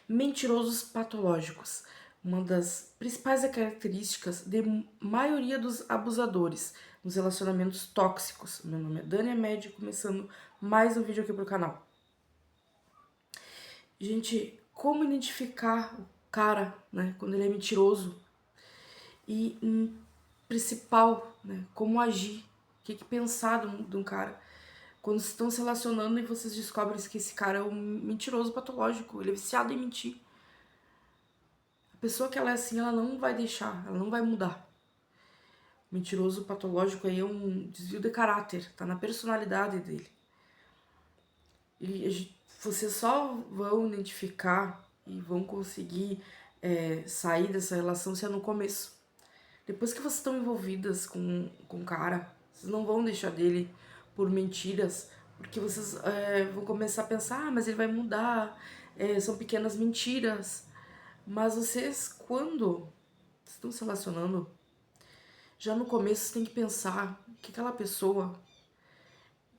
Mentirosos patológicos. Uma das principais características de maioria dos abusadores nos relacionamentos tóxicos. Meu nome é Dani Med, começando mais um vídeo aqui pro canal. Gente, como identificar o cara, né, quando ele é mentiroso? E principal, né, como agir, o que pensar de um cara. Quando estão se relacionando e vocês descobrem que esse cara é um mentiroso patológico, ele é viciado em mentir. A pessoa que ela é assim, ela não vai deixar, ela não vai mudar. Mentiroso patológico aí é um desvio de caráter, tá na personalidade dele. E vocês só vão identificar e vão conseguir sair dessa relação se é no começo. Depois que vocês estão envolvidas com o cara, vocês não vão deixar dele por mentiras, porque vocês vão começar a pensar, mas ele vai mudar, são pequenas mentiras. Mas vocês, quando estão se relacionando, já no começo você tem que pensar que aquela pessoa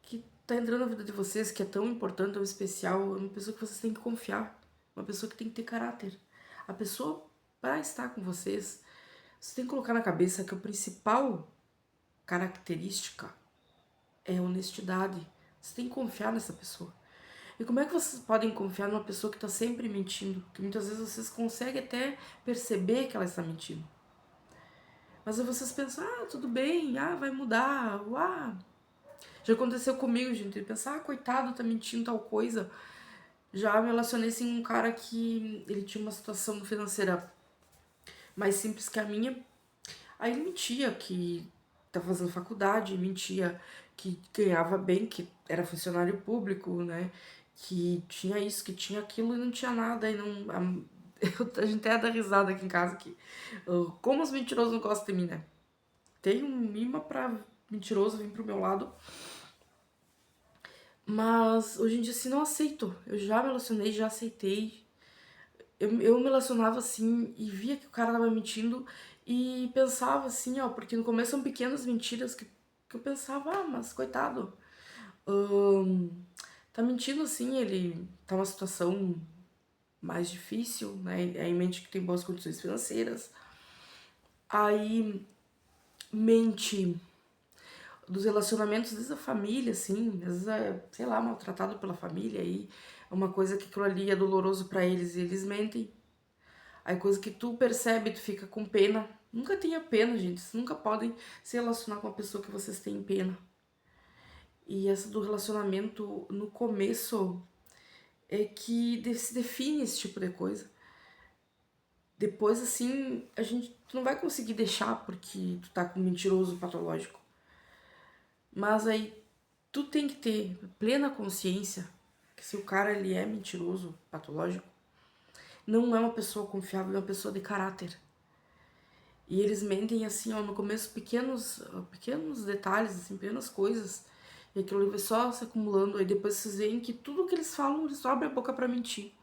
que tá entrando na vida de vocês, que é tão importante, tão especial, é uma pessoa que vocês têm que confiar, uma pessoa que tem que ter caráter. A pessoa, para estar com vocês, você tem que colocar na cabeça que a principal característica é honestidade. Você tem que confiar nessa pessoa. E como é que vocês podem confiar numa pessoa que está sempre mentindo? Que muitas vezes vocês conseguem até perceber que ela está mentindo. Mas aí vocês pensam, tudo bem, vai mudar, Já aconteceu comigo, gente, pensar, coitado, tá mentindo tal coisa. Já me relacionei com um cara que ele tinha uma situação financeira mais simples que a minha. Aí ele mentia que tá fazendo faculdade, mentia que ganhava bem, que era funcionário público, né? Que tinha isso, que tinha aquilo e não tinha nada. E não, a gente até dá risada aqui em casa que como os mentirosos não gostam de mim, né? Tem um mima pra mentiroso vir pro meu lado. Mas hoje em dia assim não aceito. Eu já me relacionei, já aceitei. Eu me relacionava assim e via que o cara tava mentindo e pensava assim, ó, porque no começo são pequenas mentiras que eu pensava, mas coitado, tá mentindo assim, ele tá numa situação mais difícil, né? Em mente que tem boas condições financeiras. Aí mente dos relacionamentos desde a família, assim, às vezes é, sei lá, maltratado pela família, aí é uma coisa que aquilo ali é doloroso pra eles e eles mentem. Aí coisa que tu percebe, tu fica com pena. Nunca tenha pena, gente. Vocês nunca podem se relacionar com uma pessoa que vocês têm pena. E essa do relacionamento no começo é que se define esse tipo de coisa. Depois, assim, tu não vai conseguir deixar porque tu tá com um mentiroso patológico. Mas aí tu tem que ter plena consciência que se o cara ele é mentiroso, patológico, não é uma pessoa confiável, é uma pessoa de caráter. E eles mentem assim, ó, no começo pequenos detalhes, assim, pequenas coisas. E aquilo vai só se acumulando. Aí depois vocês veem que tudo que eles falam, eles só abrem a boca pra mentir.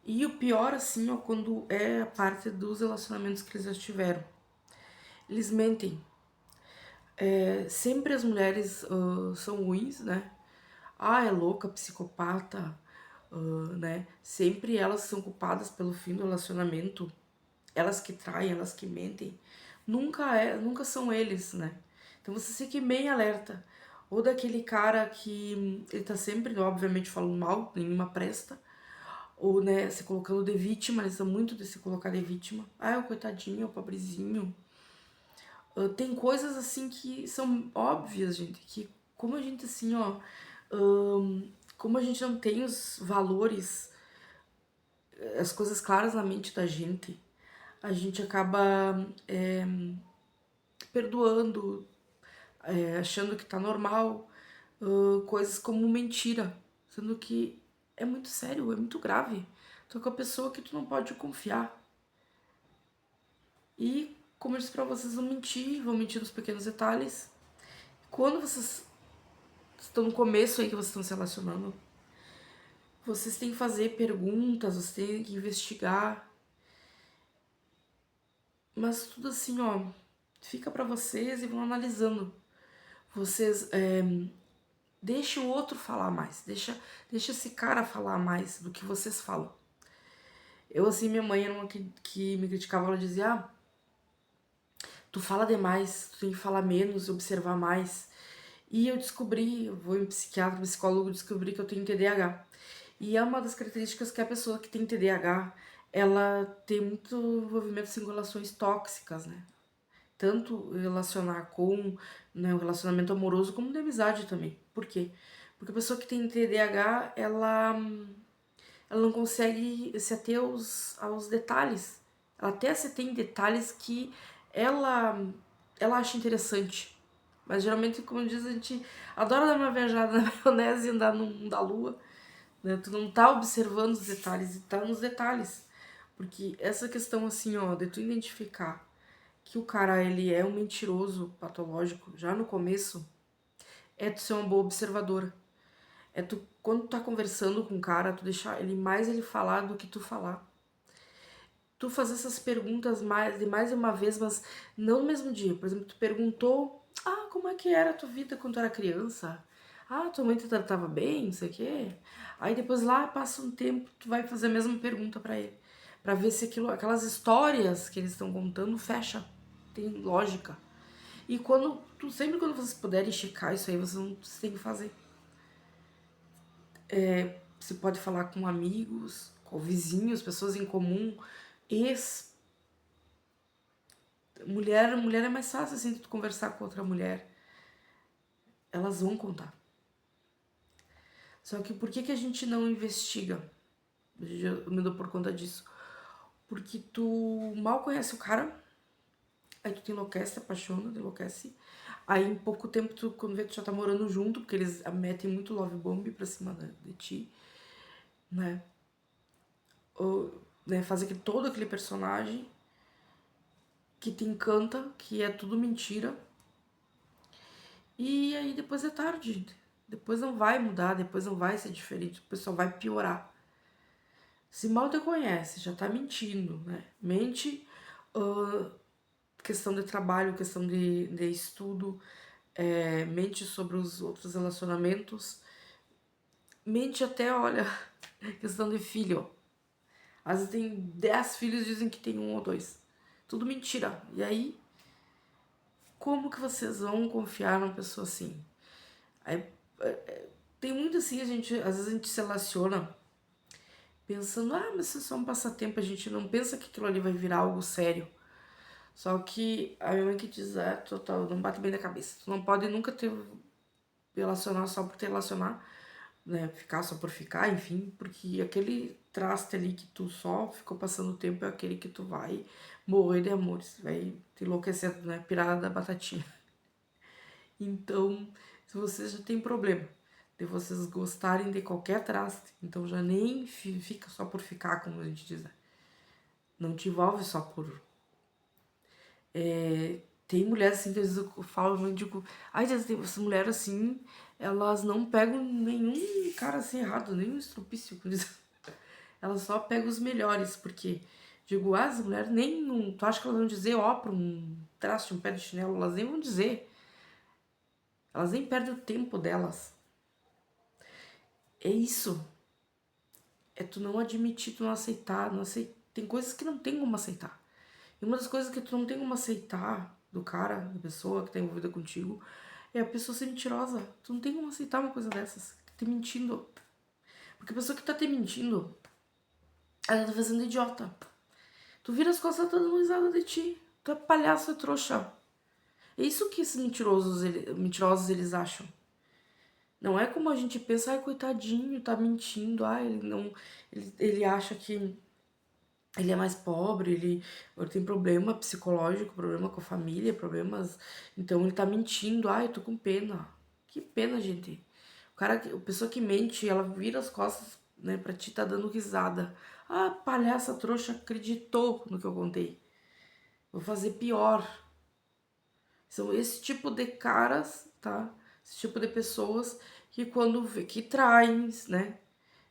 E o pior, assim, ó, quando é a parte dos relacionamentos que eles já tiveram. Eles mentem. Sempre as mulheres são ruins, né? É louca, psicopata, né? Sempre elas são culpadas pelo fim do relacionamento. Elas que traem, elas que mentem. Nunca são eles, né? Então você fica bem alerta. Ou daquele cara que ele tá sempre, obviamente, falando mal, nenhuma presta. Ou, né, se colocando de vítima, eles são muito de se colocar de vítima. É o coitadinho, é o pobrezinho. Tem coisas assim que são óbvias, gente, que como a gente assim, ó, como a gente não tem os valores, as coisas claras na mente da gente, a gente acaba perdoando, achando que tá normal, coisas como mentira, sendo que é muito sério, é muito grave. Tô com a pessoa que tu não pode confiar. E, como eu disse pra vocês, vão mentir nos pequenos detalhes. Quando vocês estão no começo aí que vocês estão se relacionando, vocês têm que fazer perguntas, vocês têm que investigar. Mas tudo assim, ó, fica pra vocês e vão analisando. Vocês Deixa o outro falar mais, deixa esse cara falar mais do que vocês falam. Eu, assim, minha mãe era uma que me criticava, ela dizia, tu fala demais, tu tem que falar menos, observar mais. E eu descobri, eu vou em psiquiatra, psicólogo, descobri que eu tenho TDAH. E é uma das características que a pessoa que tem TDAH, ela tem muito envolvimento em relações tóxicas, né? Tanto relacionar com, né, o relacionamento amoroso como de amizade também. Por quê? Porque a pessoa que tem TDAH, ela não consegue se ater aos detalhes. Ela até se tem detalhes que ela, ela acha interessante. Mas geralmente, como diz, a gente adora dar uma viajada na maionese e andar no mundo da lua. Né? Tu não tá observando os detalhes e tá nos detalhes. Porque essa questão assim, ó, de tu identificar que o cara, ele é um mentiroso patológico já no começo, é tu ser uma boa observadora. É tu, quando tu tá conversando com o cara, tu deixar ele falar do que tu falar. Tu fazer essas perguntas mais de uma vez, mas não no mesmo dia. Por exemplo, tu perguntou, como é que era a tua vida quando tu era criança? Tua mãe te tratava bem, não sei o quê. Aí depois lá passa um tempo, tu vai fazer a mesma pergunta pra ele. Pra ver se aquelas histórias que eles estão contando fecha, tem lógica. E sempre quando vocês puderem checar isso aí, vocês têm que fazer. Você pode falar com amigos, com vizinhos, pessoas em comum, ex. Mulher é mais fácil assim de tu conversar com outra mulher. Elas vão contar. Só que por que a gente não investiga? Eu me dou por conta disso. Porque tu mal conhece o cara, aí tu te enlouquece, te apaixona, te enlouquece. Aí em pouco tempo, quando vê, tu já tá morando junto, porque eles metem muito love bomb pra cima de ti, né? Ou, né, faz todo aquele personagem que te encanta, que é tudo mentira. E aí depois é tarde. Depois não vai mudar, depois não vai ser diferente, o pessoal vai piorar. Se mal te conhece, já tá mentindo, né? Mente, questão de trabalho, questão de estudo, mente sobre os outros relacionamentos, mente até, olha, questão de filho. Às vezes tem 10 filhos, dizem que tem um ou dois. Tudo mentira. E aí, como que vocês vão confiar numa pessoa assim? Aí, tem muito assim, às vezes a gente se relaciona pensando, mas isso é só um passatempo, a gente não pensa que aquilo ali vai virar algo sério. Só que a minha mãe que diz, total, não bate bem na cabeça. Tu não pode nunca te relacionar só por te relacionar, né? Ficar só por ficar, enfim, porque aquele traste ali que tu só ficou passando o tempo é aquele que tu vai morrer de amores, vai te enlouquecer, né? Pirada da batatinha. Então, se vocês já têm problema de vocês gostarem de qualquer traste, então já nem fica só por ficar, como a gente diz, né? Não te envolve só por. Tem mulheres assim que às vezes eu falo, eu digo, essas mulheres assim, elas não pegam nenhum cara assim errado, nenhum estrupício. Elas só pegam os melhores, porque, digo, as mulheres nem. Tu acha que elas vão dizer, pra um traste, um pé de chinelo, elas nem vão dizer. Elas nem perdem o tempo delas. É isso. É tu não admitir, tu não aceitar, não aceitar. Tem coisas que não tem como aceitar. E uma das coisas que tu não tem como aceitar do cara, da pessoa que tá envolvida contigo, é a pessoa ser mentirosa. Tu não tem como aceitar uma coisa dessas. Te mentindo. Porque a pessoa que tá te mentindo, ela tá fazendo idiota. Tu vira as costas, tá dando risada de ti. Tu é palhaço, é trouxa. É isso que esses mentirosos eles acham. Não é como a gente pensa, coitadinho, tá mentindo, ele não. Ele acha que ele é mais pobre, ele tem problema psicológico, problema com a família, problemas. Então ele tá mentindo, eu tô com pena. Que pena, gente. A pessoa que mente, ela vira as costas, né, pra ti, tá dando risada. Palhaça trouxa, acreditou no que eu contei. Vou fazer pior. São esse tipo de caras, tá? Esse tipo de pessoas que quando vê que traem, né?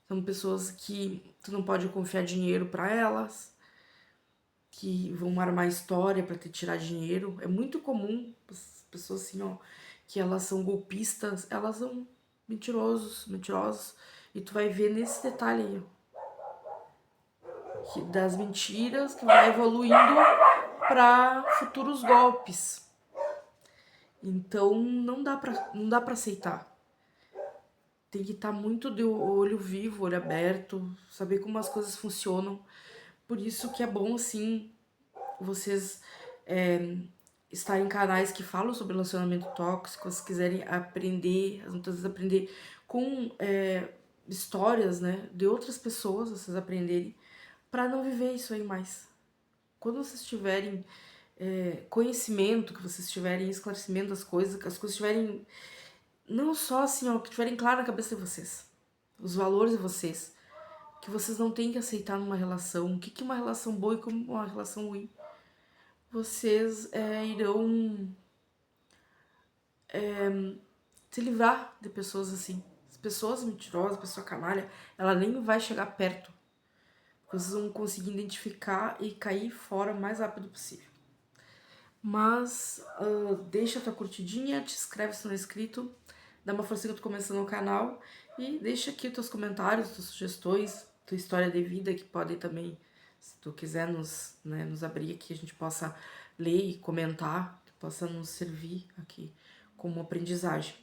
São pessoas que tu não pode confiar dinheiro pra elas, que vão armar história pra te tirar dinheiro. É muito comum as pessoas assim, ó, que elas são golpistas, elas são. mentirosos, mentirosos. E tu vai ver nesse detalhe aí, ó, das mentiras que vai evoluindo para futuros golpes. Então não dá para aceitar. Tem que estar muito de olho vivo, olho aberto, saber como as coisas funcionam. Por isso que é bom, assim, vocês estarem em canais que falam sobre relacionamento tóxico, se quiserem aprender, muitas vezes aprender com histórias, né, de outras pessoas, vocês aprenderem, para não viver isso aí mais. Quando vocês tiverem conhecimento, que vocês tiverem esclarecimento das coisas, que as coisas tiverem, não só assim, ó, que tiverem claro na cabeça de vocês, os valores de vocês, que vocês não têm que aceitar numa relação, o que é uma relação boa e como uma relação ruim. Vocês irão se livrar de pessoas assim. As pessoas mentirosas, pessoa canalha, ela nem vai chegar perto. Vocês vão conseguir identificar e cair fora o mais rápido possível. Mas deixa a tua curtidinha, te inscreve se não é inscrito, dá uma forcinha que eu tô começando no canal e deixa aqui os teus comentários, tuas sugestões, tua história de vida que podem também, se tu quiser nos abrir aqui, a gente possa ler e comentar, que possa nos servir aqui como aprendizagem.